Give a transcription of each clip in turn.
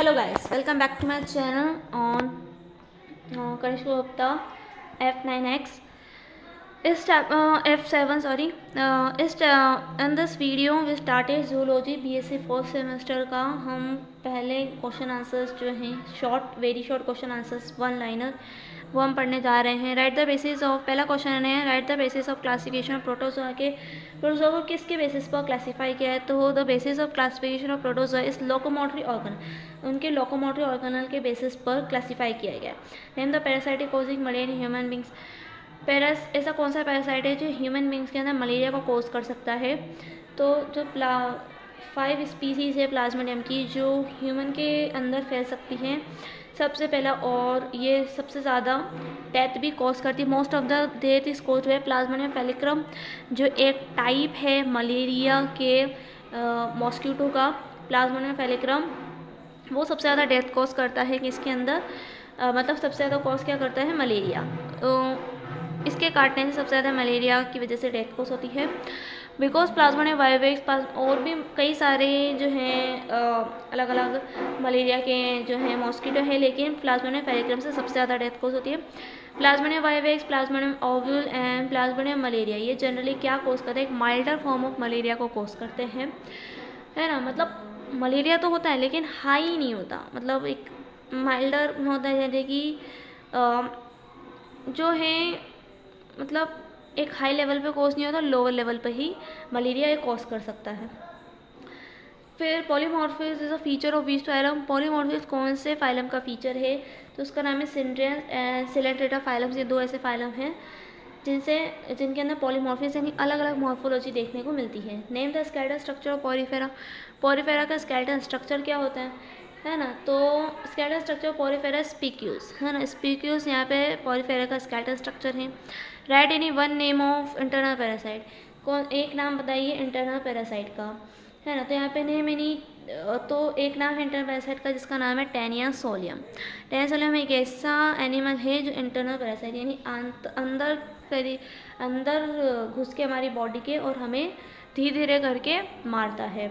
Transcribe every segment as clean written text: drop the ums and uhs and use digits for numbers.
Hello guys, welcome back to my channel on Kanish Gupta F9X. F7 sorry. In this video we started zoology BSc first semester का। हम पहले question answers जो हैं very short question answers one liner वो हम पढ़ने जा रहे हैं। राइट द बेसिस ऑफ, पहला क्वेश्चन है right the basis of classification of protozoa के प्रोटोजोआ को किसके बेसिस पर क्लासीफाई किया है। तो the basis of classification of protozoa इस लोकोमोटरी ऑर्गन, उनके लोकोमोटरी ऑर्गनल के बेसिस पर क्लासीफाई किया गया है। Name the parasitic causing malaria in human beings. ऐसा कौन सा पैरासाइट है जो ह्यूमन बींग्स के अंदर मलेरिया को कोज कर सकता है। तो जो 5 स्पीसीज़ है प्लाज्मोडियम की जो ह्यूमन के अंदर फैल सकती हैं सबसे पहला, और ये सबसे ज़्यादा डेथ भी कॉज करती है। Most of the death is cause है प्लाज्मोडियम फेलिक्रम, जो एक टाइप है मलेरिया के मॉस्किटो का। प्लाज्मोडियम फेलिक्रम वो सबसे ज़्यादा डेथ कॉज करता है कि इसके अंदर मतलब सबसे ज़्यादा कॉज क्या करता है, मलेरिया। इसके काटने से सबसे ज़्यादा मलेरिया की वजह से डेथ कॉज होती है। बिकॉज प्लाज्मोडियम वाइवेक्स और भी कई सारे जो हैं अलग अलग मलेरिया के जो हैं मॉस्किटो है, लेकिन प्लाज्मोडियम फेलिक्रम से सबसे ज़्यादा डेथ कॉज होती है। Plasmodium vivax, Plasmodium ovule and Plasmodium malaria ये जनरली क्या कोज करते हैं, एक माइल्डर फॉर्म ऑफ मलेरिया को कोज करते हैं, है ना। मतलब मलेरिया तो होता है लेकिन हाई नहीं होता, मतलब एक माइल्डर होता है, जैसे कि जो है मतलब एक हाई लेवल पे कोज नहीं होता, लोअर लेवल पे ही मलेरिया एक कोज कर सकता है। फिर polymorphism is a feature of which phylum. Polymorphism कौन से फाइलम का फीचर है, तो उसका नाम है सिंड्रियन एंड सिलेंट्रेटा फाइलम्स। ये दो ऐसे फाइलम हैं जिनके अंदर पॉलीमॉर्फिज्म यानी अलग अलग मॉर्फोलॉजी देखने को मिलती है। Name the skeletal structure of Porifera. Porifera का स्केलेटल स्ट्रक्चर क्या होता है ना। तो स्केलेटल स्ट्रक्चर पॉरीफेरा स्पीक्यूस, है ना। स्पीक्यूस यहाँ पे पॉरीफेरा का स्केलेटल स्ट्रक्चर है। Right any one name of internal parasite. कौन एक नाम बताइए इंटरनल पैरासाइट का, है ना। तो यहाँ पे नेम एनी, तो एक नाम है इंटरनल पैरासाइट का जिसका नाम है टेनिया सोलियम। टेनिया सोलियम एक ऐसा एनिमल है जो इंटरनल पैरासाइट यानी अंदर घुस के हमारी बॉडी के और हमें धीरे धीरे करके मारता है।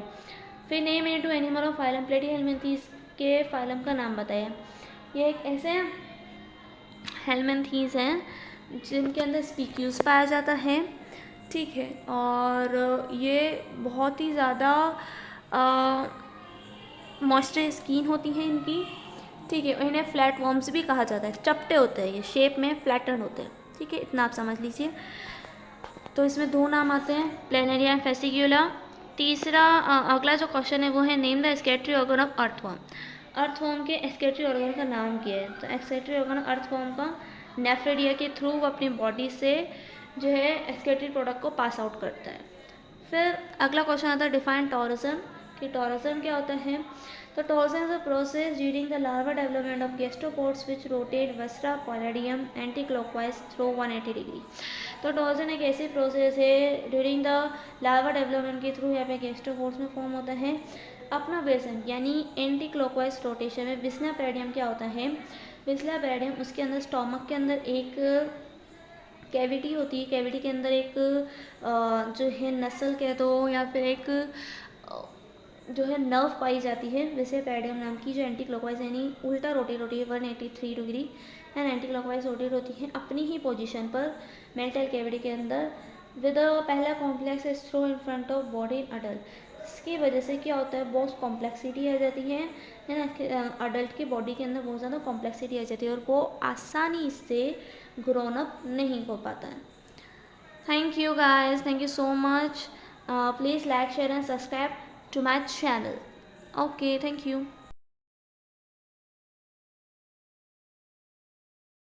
फिर name any two animal of phylum Platyhelminthes के फाइलम का नाम बताया। ये एक ऐसे हेल्मिन्थीस हैं जिनके अंदर स्पीक्यूस पाया जाता है, ठीक है। और ये बहुत ही ज़्यादा मॉइस्चर स्किन होती है इनकी, ठीक है। इन्हें फ्लैट वॉर्म्स भी कहा जाता है, चपटे होते हैं ये, शेप में फ्लैटन होते हैं, ठीक है। इतना आप समझ लीजिए। तो इसमें दो नाम आते हैं, प्लेनेरिया एंड फेसिक्यूला। तीसरा अगला जो क्वेश्चन है वो है name the excretory organ of earthworm. Earthworm के एक्सक्रीटरी ऑर्गन का नाम क्या है। तो एक्सक्रीटरी ऑर्गन अर्थवर्म का नेफ्रेडिया के थ्रू वो अपनी बॉडी से जो है एक्सक्रीटरी प्रोडक्ट को पास आउट करता है। फिर अगला क्वेश्चन आता है डिफाइन टॉरजन, कि टॉरजन क्या होता है। तो torsion is a process during the larva development of gastropods which rotate visceropallium anti clockwise through 180 degree. तो टॉरजन एक ऐसी प्रोसेस है ड्यूरिंग द लार्वा डेवलपमेंट के थ्रू यहाँ पे गैस्ट्रोपोड्स में फॉर्म होता है अपना वेसन यानी एंटी क्लॉकवाइज रोटेशन में। विस्ना पैराडियम क्या होता है, विस्ला पैराडियम उसके अंदर स्टोमक के अंदर एक कैविटी होती है, कैविटी के अंदर एक जो है नसल कह दो या फिर एक जो है नर्व पाई जाती है वैसे पैराडियम नाम की, जो एंटी क्लॉकवाइज यानी उल्टा रोटेट होती है 183 degree, and anticlockwise rotate होती है अपनी ही पोजीशन पर मेंटल कैविटी के अंदर विद पहला complex is throw in front of body in adult. इसकी वजह से क्या होता है, बहुत कॉम्प्लेक्सिटी आ जाती है ना। अडल्ट की बॉडी के अंदर बहुत ज़्यादा कॉम्प्लेक्सिटी आ जाती है और वो आसानी से ग्रोन अप नहीं हो पाता है। Thank you guys, thank you so much. Please like, share and subscribe to my channel. Okay, thank you.